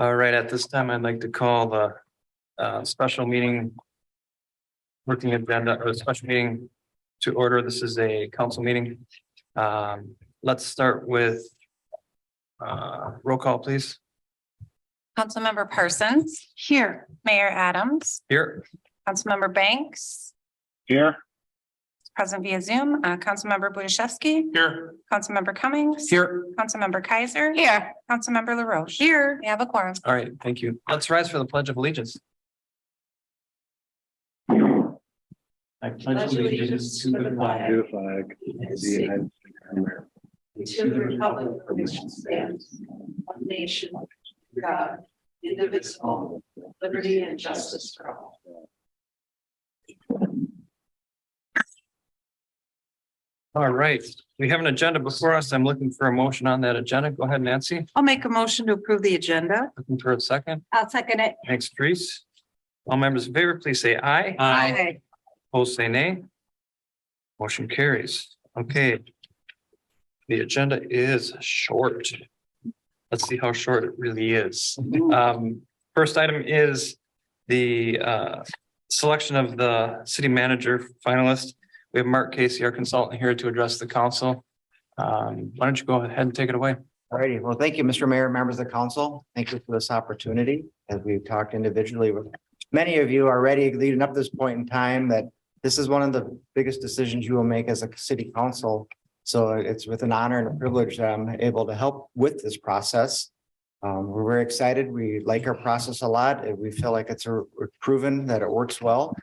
All right, at this time, I'd like to call the special meeting working agenda or the special meeting to order. This is a council meeting. Let's start with roll call, please. Councilmember Parsons. Here. Mayor Adams. Here. Councilmember Banks. Here. Present via Zoom. Councilmember Budaszewski. Here. Councilmember Cummings. Here. Councilmember Kaiser. Here. Councilmember LaRoche. Here. We have a quorum. All right, thank you. Let's rise for the Pledge of Allegiance. I pledge allegiance to the flag To the flag of the United States of America. To the republic for which it stands, one nation, God, indivisible, liberty and justice for all. All right, we have an agenda before us. I'm looking for a motion on that agenda. Go ahead, Nancy. I'll make a motion to approve the agenda. Looking for a second. I'll second it. Thanks, Terese. All members in favor, please say aye. Aye. Opposed, say nay. Motion carries. Okay. The agenda is short. Let's see how short it really is. First item is the selection of the city manager finalist. We have Mark Casey, our consultant, here to address the council. Why don't you go ahead and take it away? All righty. Well, thank you, Mr. Mayor, members of the council. Thank you for this opportunity. As we've talked individually with many of you already leading up to this point in time, that this is one of the biggest decisions you will make as a city council. So it's with an honor and a privilege that I'm able to help with this process. We're very excited. We like our process a lot. And we feel like it's proven that it works well.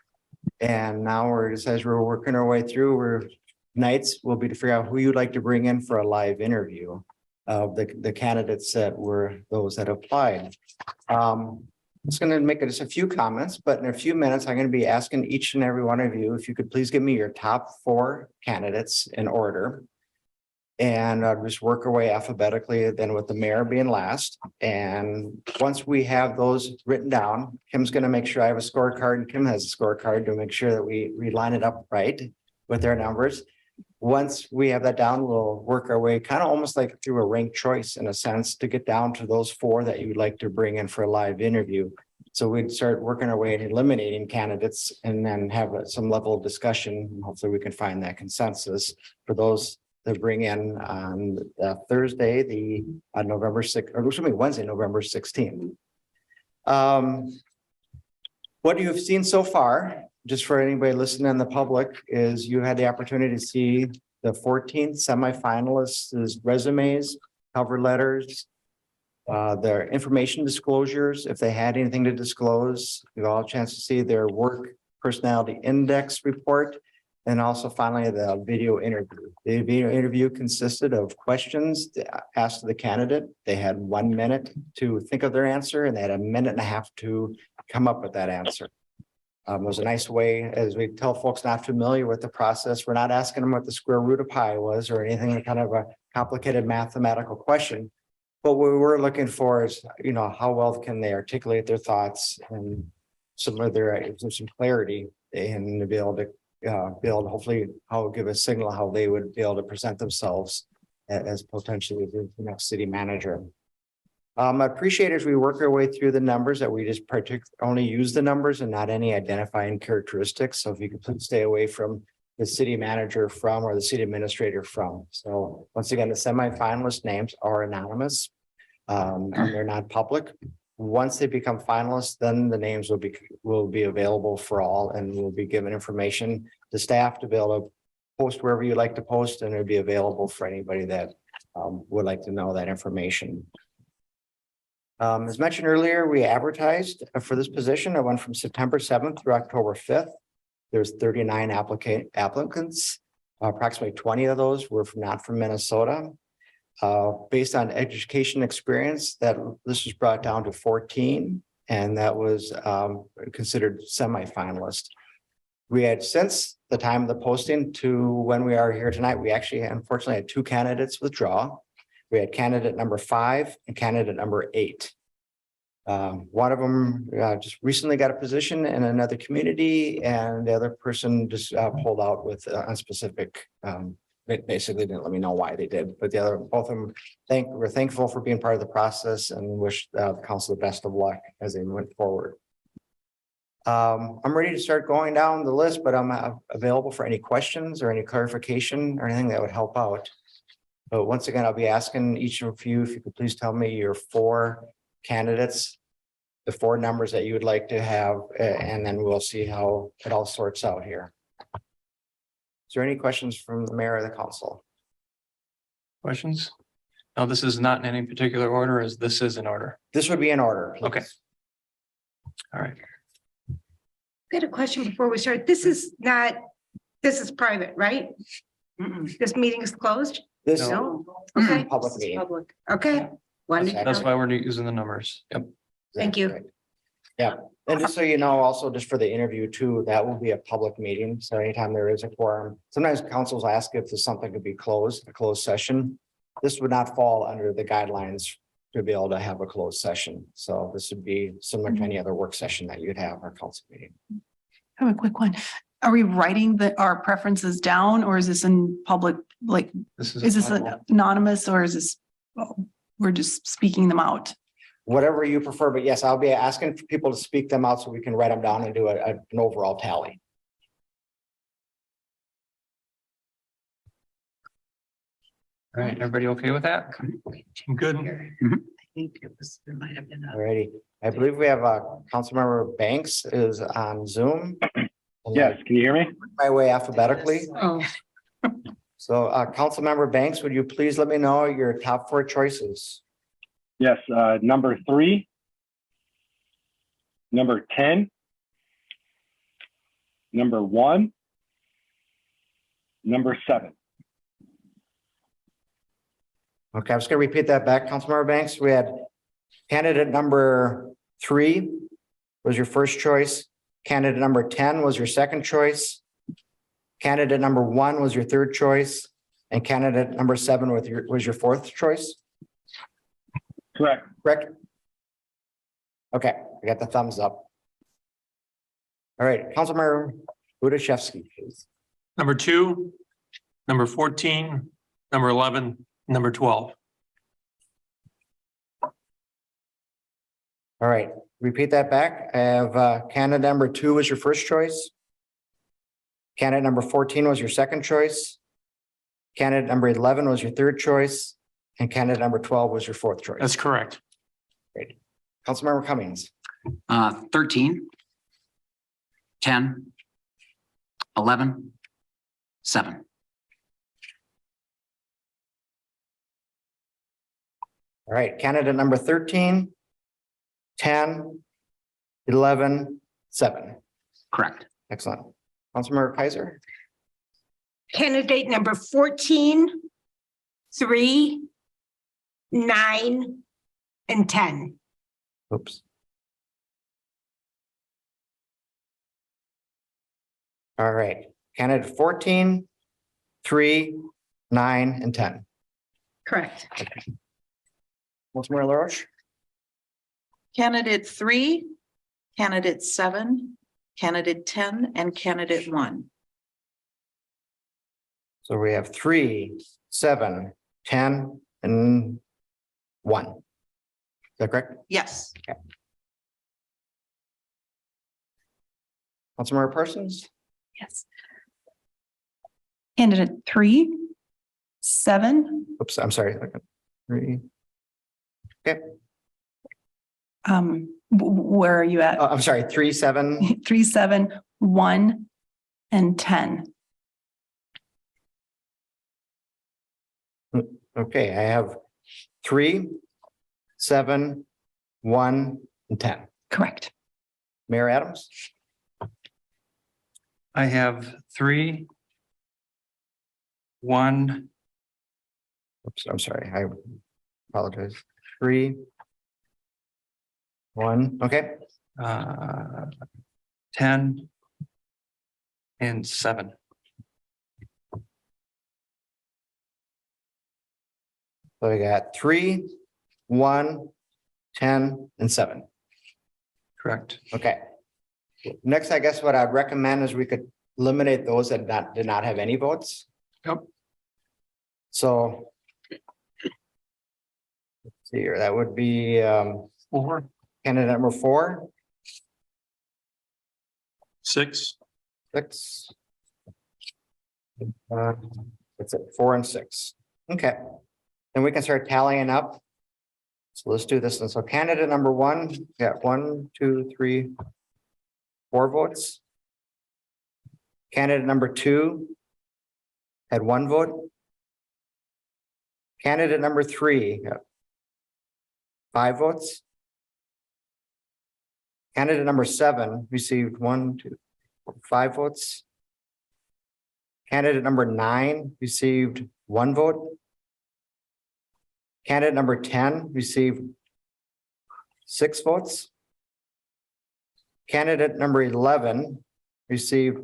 And now as we're working our way through, nights will be to figure out who you'd like to bring in for a live interview of the candidates that were those that applied. I'm just going to make just a few comments, but in a few minutes, I'm going to be asking each and every one of you if you could please give me your top 4 candidates in order. And I'll just work our way alphabetically, then with the mayor being last. And once we have those written down, Kim's going to make sure I have a scorecard and Kim has a scorecard to make sure that we line it up right with their numbers. Once we have that down, we'll work our way kind of almost like through a ranked choice in a sense to get down to those 4 that you'd like to bring in for a live interview. So we'd start working our way and eliminating candidates and then have some level of discussion. Hopefully we can find that consensus for those to bring in on Thursday, November 6th, or excuse me, Wednesday, November 16th. What you've seen so far, just for anybody listening in the public, is you had the opportunity to see the 14 semifinalists' resumes, cover letters, their information disclosures, if they had anything to disclose. You all had a chance to see their work personality index report, and also finally the video interview. The video interview consisted of questions asked to the candidate. They had 1 minute to think of their answer, and they had 1.5 minutes to come up with that answer. It was a nice way, as we tell folks not familiar with the process, we're not asking them what the square root of pi was or anything kind of a complicated mathematical question. But what we were looking for is, how well can they articulate their thoughts and some clarity and to be able to hopefully give a signal how they would be able to present themselves as potentially the next city manager. I appreciate as we work our way through the numbers that we just only use the numbers and not any identifying characteristics. So if you could please stay away from the city manager from or the city administrator from. So once again, the semifinalist names are anonymous. And they're not public. Once they become finalists, then the names will be available for all, and we'll be given information to staff to be able to post wherever you'd like to post, and it'll be available for anybody that would like to know that information. As mentioned earlier, we advertised for this position. It went from September 7th through October 5th. There's 39 applicants. Approximately 20 of those were not from Minnesota. Based on education experience, this was brought down to 14, and that was considered semifinalist. We had, since the time of the posting to when we are here tonight, we actually unfortunately had 2 candidates withdraw. We had candidate number 5 and candidate number 8. One of them just recently got a position in another community, and the other person just pulled out with unspecific they basically didn't let me know why they did, but the other, both of them we're thankful for being part of the process and wish the council the best of luck as they went forward. I'm ready to start going down the list, but I'm available for any questions or any clarification or anything that would help out. But once again, I'll be asking each of you, if you could please tell me your 4 candidates, the 4 numbers that you would like to have, and then we'll see how it all sorts out here. Is there any questions from the mayor or the council? Questions? No, this is not in any particular order, as this is in order. This would be in order. please. Okay. All right. I had a question before we start. This is private, right? This meeting is closed? This is No. Okay, public meeting. okay. Wanted to Okay. That's know. why we're using the numbers. Yep. Thank you. Yeah, and just so you know, also just for the interview too, that will be a public meeting. So anytime there is a quorum, sometimes councils ask if there's something could be closed, a closed session. This would not fall under the guidelines to be able to have a closed session. So this would be similar to any other work session that you'd have our council meeting. I have a quick one. Are we writing our preferences down or is this in public? Like, This is this anonymous or is this, we're just speaking them out? Whatever you prefer, but yes, I'll be asking for people to speak them out so we can write them down and do an overall tally. All right, everybody okay with that? Good. I think it was, there might have been a. Alrighty, I believe we have Councilmember Banks is on Zoom. Yes, can you hear me? My way alphabetically. Oh, So Councilmember Banks, would you please let me know your top 4 choices? Yes, number 3. Number 10. Number 1. Number 7. Okay, I'm just gonna repeat that back, Councilmember Banks. We had candidate number 3 was your first choice. Candidate number 10 was your second choice. Candidate number 1 was your third choice. And candidate number 7 was your fourth choice, Correct. correct? Okay, I got the thumbs up. All right, Councilmember Budashevsky, please. Number 2, number 14, number 11, number 12. All right, repeat that back. I have candidate number 2 was your first choice. Candidate number 14 was your second choice. Candidate number 11 was your third choice. And candidate number 12 was your fourth choice. That's correct. Councilmember Cummings. 13, 10, 11, 7. All right, candidate number 13, 10, 11, 7. Correct. Excellent. Councilmember Kaiser. Candidate number 14, 3, 9, and 10. Oops. All right, candidate 14, 3, 9, and 10. Correct. Councilmember LaRoche. candidate 3, candidate 7, candidate 10, and candidate 1. So we have 3, 7, 10, and 1. Is that correct? Yes, Councilmember Parsons? Yes. Candidate 3, 7, Oops, I'm sorry. 3. where are you at? I'm sorry, 3, 7. 3, 7, 1, and 10. Okay, I have 3, 7, 1, and 10. Correct. Mayor Adams? I have 3, 1, Oops, I'm sorry. I apologize. 3, 1, okay. 10, and 7. So we got 3, 1, 10, and 7. Correct. Okay. Next, I guess what I'd recommend is we could eliminate those that did not have any votes. Yep. So. Let's see here, that would be Four, candidate number 4, 6, 6. It's at 4 and 6. Okay. Then we can start tallying up. So let's do this. And so candidate number 1, got 1, 2, 3, 4 votes. Candidate number 2 had 1 vote. Candidate number 3 got 5 votes. Candidate number 7 received 1, 2, 4, 5 votes. Candidate number 9 received 1 vote. Candidate number 10 received 6 votes. Candidate number 11 received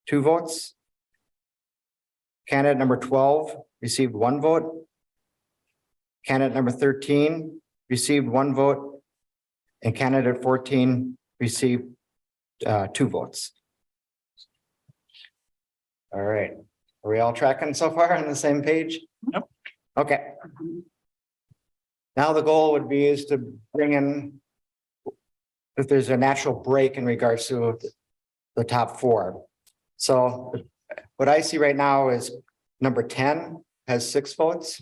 2 votes. Candidate number 12 received 1 vote. Candidate number 13 received 1 vote. And candidate 14 received 2 votes. All right, are we all tracking so far on the same page? Yep. Okay. Now the goal would be is to bring in, if there's a natural break in regards to the top 4. So what I see right now is number 10 has 6 votes.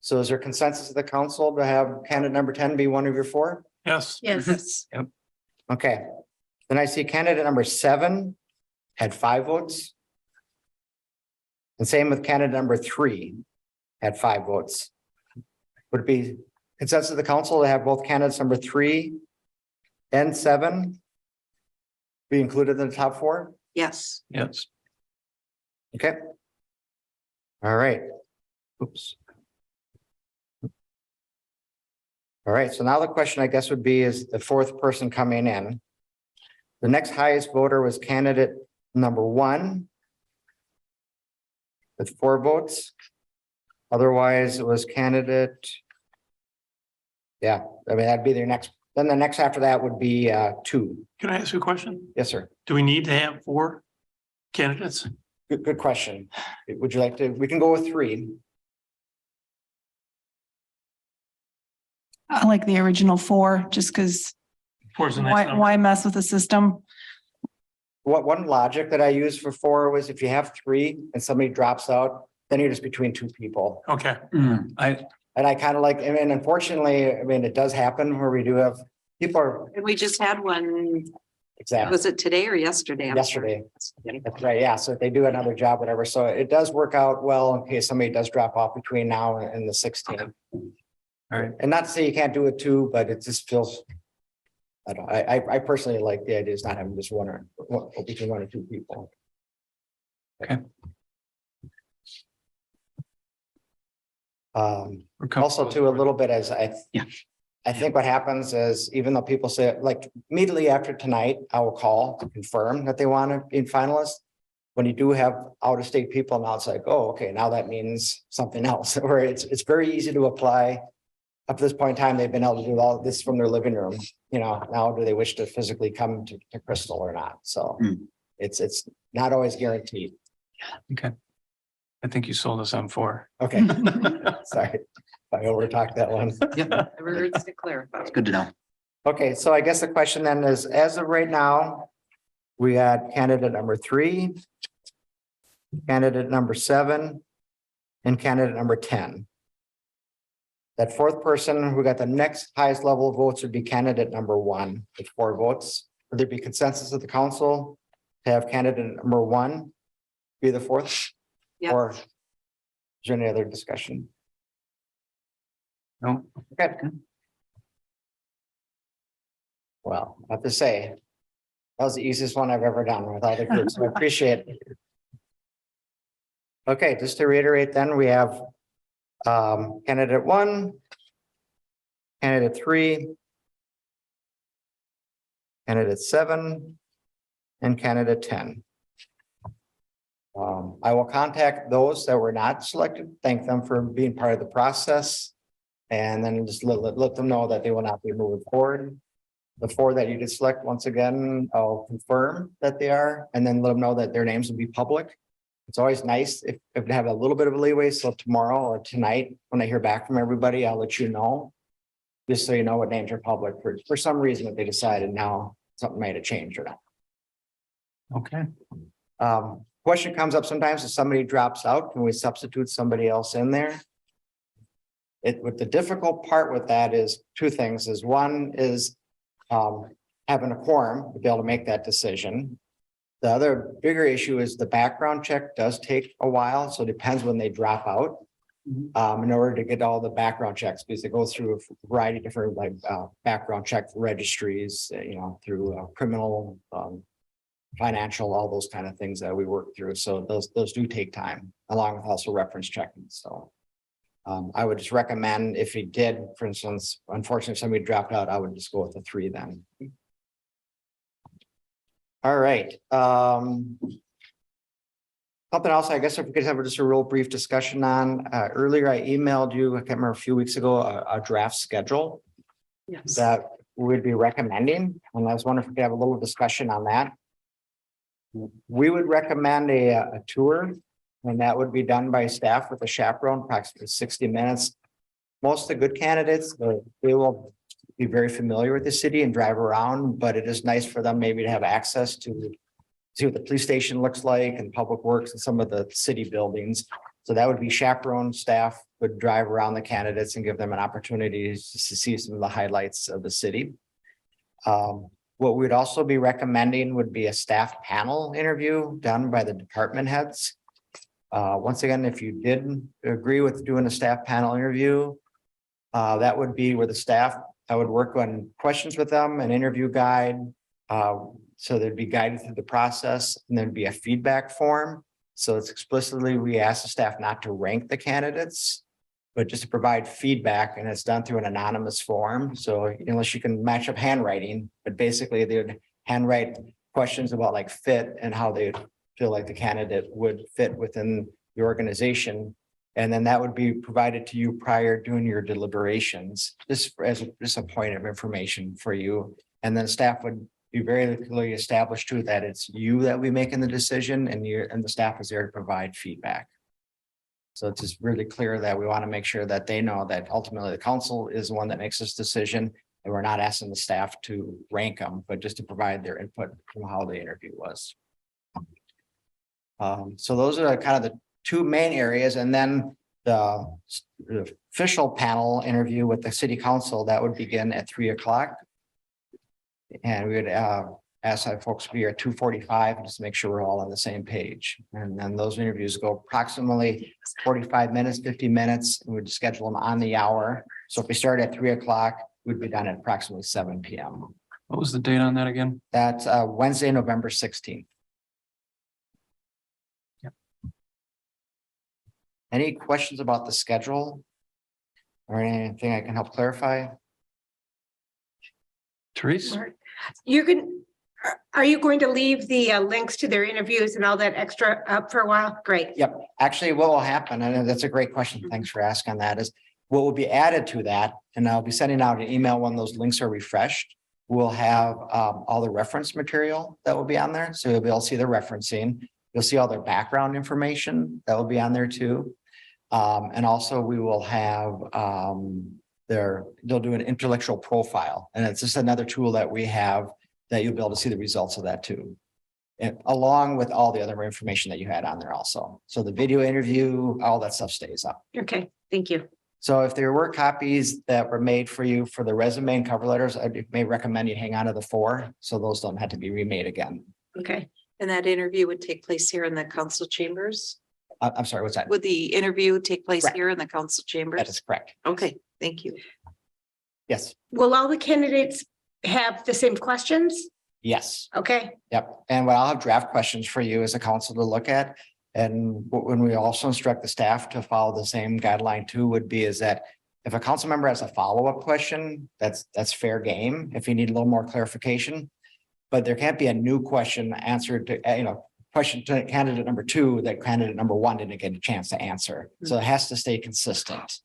So is there consensus of the council to have candidate number 10 be one of your 4? yes. Yes. Okay, then I see candidate number 7 had 5 votes. And same with candidate number 3 had 5 votes. Would it be consensus of the council to have both candidates number 3 and 7 be included in the top 4? Yes. Yes. Okay. All right. Oops. All right, so now the question I guess would be is the 4th person coming in. The next highest voter was candidate number 1 with 4 votes. Otherwise, it was candidate. Yeah, I mean, that'd be their next, then the next after that would be 2. Can I ask you a question? Yes, sir. Do we need to have 4 candidates? Good question. Would you like to, we can go with 3. I like the original 4, just because 4 is a nice number. why mess with the system? What one logic that I used for 4 was if you have 3 and somebody drops out, then you're just between 2 people. Okay, Mm, And I kind of like, and unfortunately, I mean, it does happen where we do have people are We just had one, exactly was it today or yesterday? I'm sorry. yesterday. That's right. Yeah. So if they do another job, whatever. So it does work out well in case somebody does drop off between now and the 16th. All right. And not to say you can't do it too, but it just feels. I don't, I personally like the idea of not having just one between 1 or 2 people. Okay. We're Also too, a little bit as Yeah. I think what happens is even though people say, like immediately after tonight, I will call to confirm that they want to be finalists. When you do have out of state people now, it's like, oh, okay, now that means something else, where it's very easy to apply. Up to this point in time, they've been able to do all of this from their living room, you know, now do they wish to physically come to Crystal or not? So Hmm. it's not always guaranteed. Okay. I think you sold us on 4. Okay, sorry, if I overtalked that one. Words to clarify. It's good to know. Okay, so I guess the question then is, as of right now, we had candidate number 3, candidate number 7, and candidate number 10. That 4th person who got the next highest level of votes would be candidate number 1 with 4 votes. Would there be consensus of the council to have candidate number 1 be the 4th? Yeah. Or is there any other discussion? No. Okay. Well, I have to say, that was the easiest one I've ever done with all the groups. So I appreciate it. Okay, just to reiterate, then we have candidate 1, candidate 3, candidate 7, and candidate 10. I will contact those that were not selected, thank them for being part of the process. And then just let them know that they will not be moving forward. The 4 that you did select, once again, I'll confirm that they are, and then let them know that their names will be public. it's always nice if to have a little bit of a leeway. So tomorrow or tonight, when I hear back from everybody, I'll let you know. Just so you know what names are public for some reason that they decided now something might have changed or not. Okay. Question comes up sometimes if somebody drops out, can we substitute somebody else in there? With the difficult part with that is two things is one is having a quorum to be able to make that decision. The other bigger issue is the background check does take a while, so it depends when they drop out. In order to get all the background checks, because it goes through a variety of different like background check registries, through criminal, financial, all those kind of things that we work through. So those do take time, along with also reference checking. So I would just recommend if he did, for instance, unfortunately, if somebody dropped out, I would just go with the 3 then. All right. Something else, I guess if we could have just a real brief discussion on, earlier I emailed you, I can't remember, a few weeks ago, a draft schedule Yes. that we'd be recommending, and I was wondering if we could have a little discussion on that. We would recommend a tour, and that would be done by staff with a chaperone, approximately 60 minutes. Most of the good candidates, they will be very familiar with the city and drive around, but it is nice for them maybe to have access to see what the police station looks like and public works and some of the city buildings. So that would be chaperone staff would drive around the candidates and give them an opportunity to see some of the highlights of the city. What we'd also be recommending would be a staff panel interview done by the department heads. Once again, if you did agree with doing a staff panel interview, that would be where the staff, I would work on questions with them, an interview guide. So there'd be guided through the process, and there'd be a feedback form. So it's explicitly, we ask the staff not to rank the candidates, but just to provide feedback, and it's done through an anonymous form. So unless you can match up handwriting, but basically they would handwrite questions about like fit and how they feel like the candidate would fit within the organization. And then that would be provided to you prior doing your deliberations, just as just a point of information for you. And then staff would be very clearly established too that it's you that will be making the decision, and the staff is there to provide feedback. So it's just really clear that we want to make sure that they know that ultimately the council is the one that makes this decision, and we're not asking the staff to rank them, but just to provide their input from how the interview was. So those are kind of the 2 main areas, and then the official panel interview with the city council that would begin at 3 o'clock. And we would ask our folks to be here at 2:45 just to make sure we're all on the same page. And then those interviews go approximately 45 minutes, 50 minutes, and we'd schedule them on the hour. So if we start at 3 o'clock, we'd be done at approximately 7 p.m. What was the date on that again? That's Wednesday, November 16th. Yep. Any questions about the schedule? Or anything I can help clarify? Therese? Are you going to leave the links to their interviews and all that extra up for a while? Great. Yep, actually, what will happen, and that's a great question, thanks for asking that, is what will be added to that, and I'll be sending out an email when those links are refreshed. We'll have all the reference material that will be on there, so you'll be able to see the referencing. You'll see all their background information that will be on there too. And also we will have they'll do an intellectual profile, and it's just another tool that we have that you'll be able to see the results of that too. And along with all the other information that you had on there also. So the video interview, all that stuff stays up. Okay, thank you. So if there were copies that were made for you for the resume and cover letters, I may recommend you hang on to the 4, so those don't have to be remade again. Okay. And that interview would take place here in the council chambers? I'm sorry, what's that? Would the interview take place Correct. here in the council That chambers? is correct. Okay, thank you. Yes, Will all the candidates have the same questions? yes. Okay, Yep, and I'll have draft questions for you as a council to look at. And when we also instruct the staff to follow the same guideline too, would be is that if a council member has a follow-up question, that's fair game if you need a little more clarification. But there can't be a new question answered to, question to candidate number 2 that candidate number 1 didn't get a chance to answer. So it has to stay consistent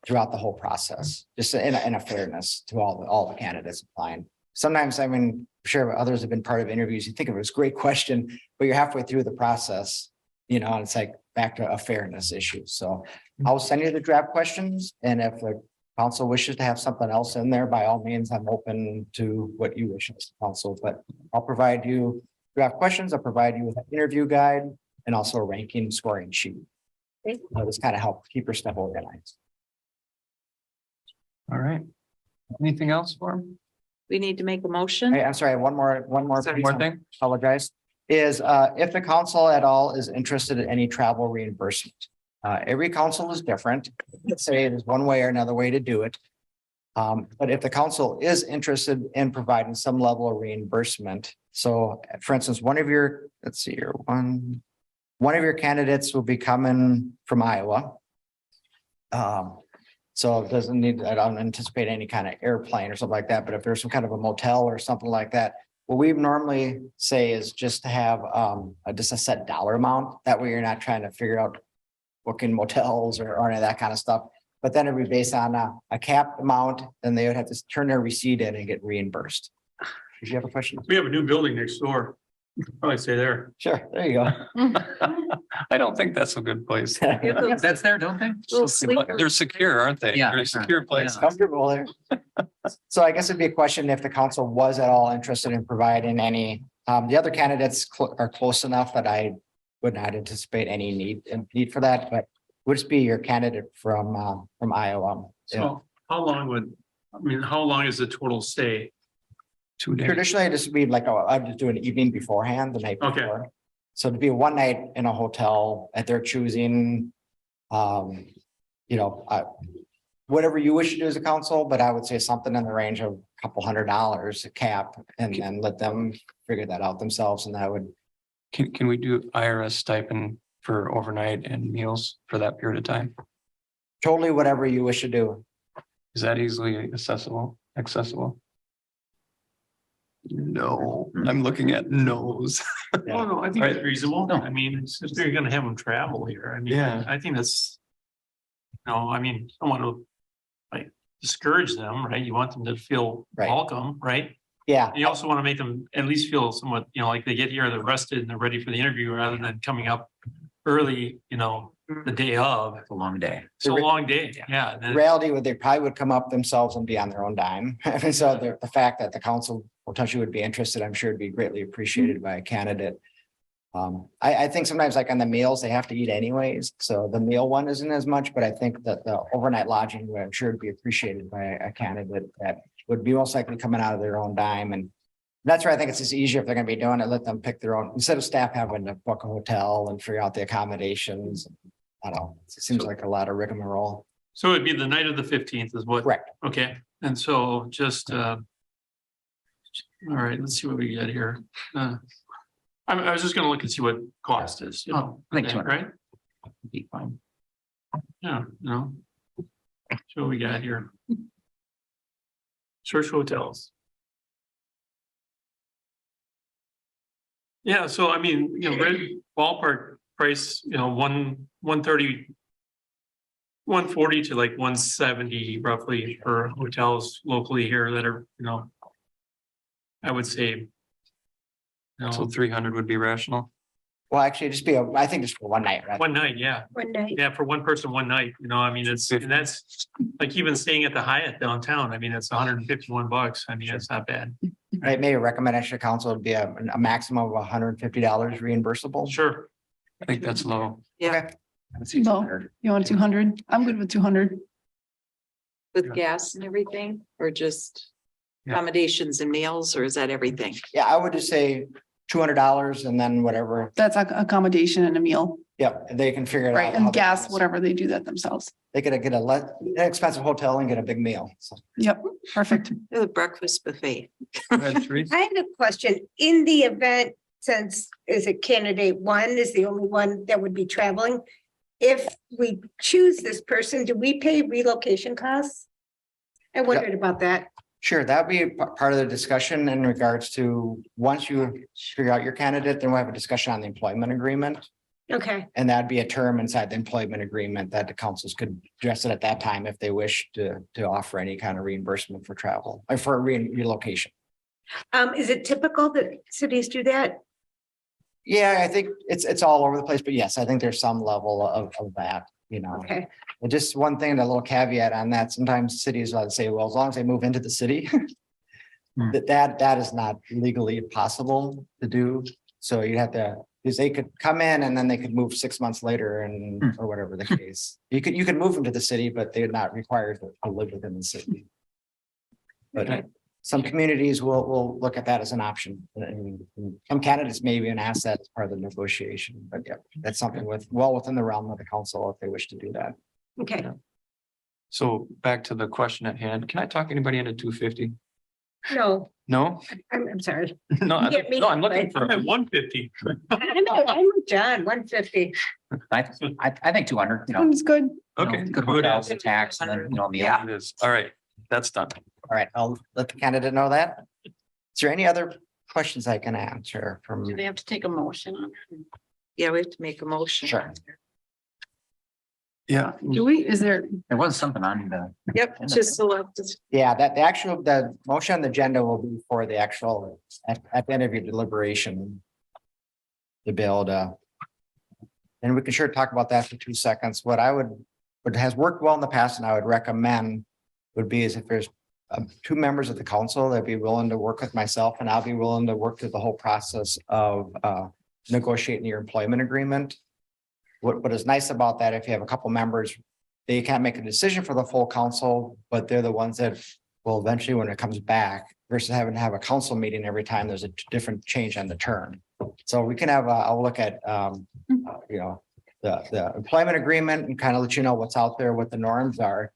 throughout the whole process, just in a fairness to all the candidates applying. Sometimes, I'm sure others have been part of interviews. You think of it as a great question, but you're halfway through the process. you know, it's like back to a fairness issue. So I'll send you the draft questions, and if the council wishes to have something else in there, by all means, I'm open to what you wish as council, but I'll provide you draft questions. I'll provide you with an interview guide and also a ranking scoring sheet. That'll just kind of help keep your stuff organized. All right. Anything else for him? We need to make a motion. Hey, I'm sorry, one more. One more thing? Apologize. Is if the council at all is interested in any travel reimbursement. Every council is different. Let's say there's one way or another way to do it. But if the council is interested in providing some level of reimbursement, so for instance, one of your, let's see here, one of your candidates will be coming from Iowa. So it doesn't need, I don't anticipate any kind of airplane or something like that, but if there's some kind of a motel or something like that, what we normally say is just to have just a set dollar amount. That way you're not trying to figure out booking motels or any of that kind of stuff. But then it'd be based on a capped amount, then they would have to turn their receipt in and get reimbursed. Did you have a question? We have a new building next door. Probably stay there. Sure, there you go. I don't think that's a good place. That's there, don't they? Little sleeper. They're secure, aren't they? Yeah. They're a secure place. Comfortable there. So I guess it'd be a question if the council was at all interested in providing any, the other candidates are close enough that I would not anticipate any need for that, but would just be your candidate from Iowa. So how long how long is the total stay? 2 days. Traditionally, this would be like, I'd just do an evening beforehand, the night Okay. before. So it'd be one night in a hotel at their choosing. You know, whatever you wish to do as a council, but I would say something in the range of a couple $100 a cap, and then let them figure that out themselves, and that would. Can we do IRS stipend for overnight and meals for that period of time? Totally whatever you wish to do. Is that easily accessible? No, I'm looking at no's. Oh, no, I think it's reasonable. I mean, if they're gonna have them travel here, I mean, Yeah. I think that's. No, I mean, I don't want to like discourage them, right? You want them to feel Right. welcome, right? Yeah, You also want to make them at least feel somewhat, like they get here, they're rested and they're ready for the interview rather than coming up early, the day of. It's a long day. It's a long day, yeah. in reality, they probably would come up themselves and be on their own dime. And so the fact that the council potentially would be interested, I'm sure would be greatly appreciated by a candidate. I think sometimes like on the meals, they have to eat anyways, so the meal one isn't as much, but I think that the overnight lodging, I'm sure would be appreciated by a candidate that would be most likely coming out of their own dime. And that's where I think it's just easier if they're gonna be doing it, let them pick their own, instead of staff having to book a hotel and figure out the accommodations. I don't know, it seems like a lot of rigmarole. So it'd be the night of the 15th is what? Correct. Okay, and so just, all right, let's see what we get here. I was just gonna look and see what cost is. Oh, I think okay, 200. right? Be fine. Yeah, no. So what we got here. Search hotels. Yeah, so I mean, red ballpark price, 130. 140 to like 170 roughly for hotels locally here that are, I would say. So 300 would be rational. Well, actually, I think just for one night, right? One night, yeah. One night. Yeah, for one person, one night, I mean, and that's like even staying at the Hyatt downtown. I mean, it's $151. I mean, it's not bad. Right, maybe a recommendation to council would be a maximum of $150 reimbursable. Sure. I think that's low. Yeah, No, you want 200? I'm good with 200. with gas and everything, or just Yeah. accommodations and meals, or is that everything? Yeah, I would just say $200 and then whatever. That's accommodation and a meal, Yep, they can figure it out. right? how And they- gas, whatever, they do that themselves. They could get an expensive hotel and get a big meal. So Yep, perfect. The breakfast buffet. I have a question. In the event, since is it candidate one is the only one that would be traveling? If we choose this person, do we pay relocation costs? I wondered about that. sure, that'd be part of the discussion in regards to, once you figure out your candidate, then we'll have a discussion on the employment agreement. Okay, And that'd be a term inside the employment agreement that the councils could address it at that time if they wish to offer any kind of reimbursement for travel or for relocation. is it typical that cities do that? Yeah, I think it's all over the place, but yes, I think there's some level of that, you know. Okay, And just one thing, a little caveat on that, sometimes cities will say, well, as long as they move into the city. That is not legally possible to do. So you have to, because they could come in and then they could move 6 months later and, or whatever the case. You could move them to the city, but they're not required to live within the city. But some communities will look at that as an option. And some candidates may be an asset as part of the negotiation, but yeah, that's something well within the realm of the council if they wish to do that. okay. So back to the question at hand. Can I talk anybody into 250? No, No? I'm sorry. No, Get me, no, I'm looking but- for, At 150. I'm with John, 150. I think 200, you know. Sounds good. okay. Good hotels, the tax, and then, you know, the. Yeah, it is. All right, that's done. All right, I'll let the candidate know that. Is there any other questions I can answer from? Do they have to take a motion on it? Yeah, we have to make a motion. Sure. Yeah. Is there, There was something on the. Yep, just select. Yeah, the motion on the agenda will be for the actual, at the end of your deliberation. To build and we can sure talk about that for 2 seconds. What has worked well in the past and I would recommend would be is if there's 2 members of the council that'd be willing to work with myself and I'll be willing to work through the whole process of negotiating your employment agreement. What is nice about that, if you have a couple members, they can't make a decision for the full council, but they're the ones that will eventually, when it comes back, versus having to have a council meeting every time there's a different change on the term. So we can have, I'll look at, you know, the employment agreement and kind of let you know what's out there, what the norms are.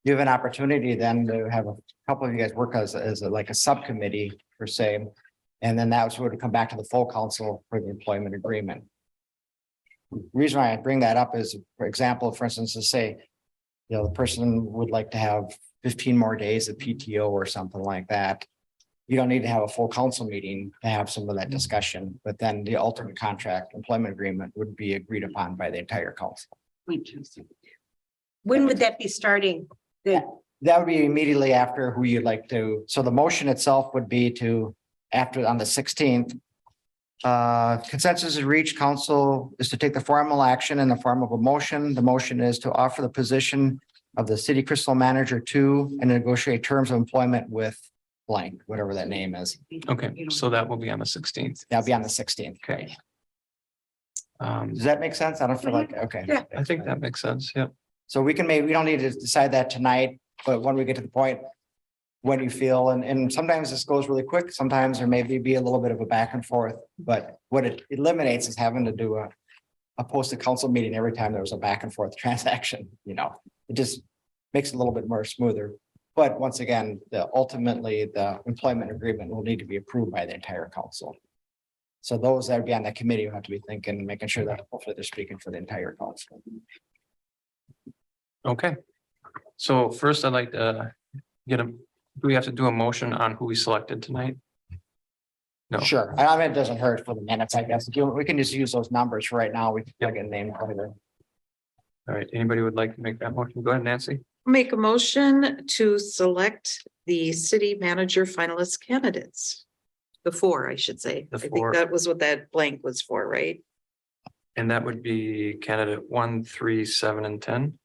You have an opportunity then to have a couple of you guys work as like a subcommittee per se. And then that's where to come back to the full council for the employment agreement. Reason why I bring that up is, for example, for instance, to say, you know, the person would like to have 15 more days of PTO or something like that. You don't need to have a full council meeting to have some of that discussion, but then the ultimate contract employment agreement would be agreed upon by the entire council. When would that be starting? That would be immediately after who you'd like to, so the motion itself would be to, after on the 16th. Consensus is reached, council is to take the formal action in the form of a motion. The motion is to offer the position of the city crystal manager to and negotiate terms of employment with blank, whatever that name is. Okay, so that will be on the 16th. That'll be on the 16th. Okay. Does that make sense? I don't feel like, okay. Yeah. I think that makes sense. Yep. So we don't need to decide that tonight, but when we get to the point. When you feel, and sometimes this goes really quick, sometimes there may be a little bit of a back and forth, but what it eliminates is having to do a posted council meeting every time there was a back and forth transaction, you know, it just makes it a little bit more smoother. But once again, ultimately, the employment agreement will need to be approved by the entire council. So those that would be on that committee will have to be thinking, making sure that hopefully they're speaking for the entire council. Okay. So first I'd like to do we have to do a motion on who we selected tonight? No. Sure, I mean, it doesn't hurt for the minutes, I guess. We can just use those numbers for right now. We can plug in name. All right, anybody would like to make that motion? Go ahead, Nancy. Make a motion to select the city manager finalist candidates. The 4, I should say. The I 4. think that was what that blank was for, right? And that would be candidate 1, 3, 7, and 10.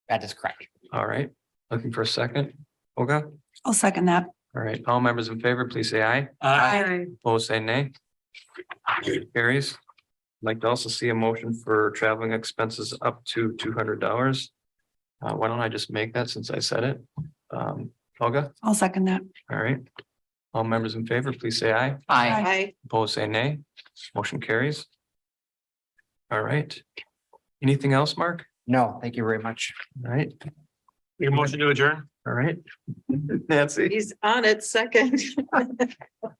That is correct. All right, looking for a second. Olga? I'll second that. All right, all members in favor, please say aye. Aye. Opposed, say nay. Carries. I'd like to also see a motion for traveling expenses up to $200. Why don't I just make that since I said it? Olga? I'll second that. All right. All members in favor, please say aye. Aye. Aye. Opposed, say nay. Motion carries. All right. Anything else, Mark? No, thank you very much. All right, Make a motion to adjourn. all right. Nancy, He's on it second.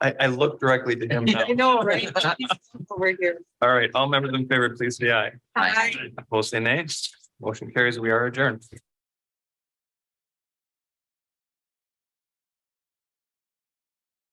I look directly to him now. I know, right? He's over here. All right, all members in favor, please say aye. Aye. Opposed, say nay. Motion carries. We are adjourned.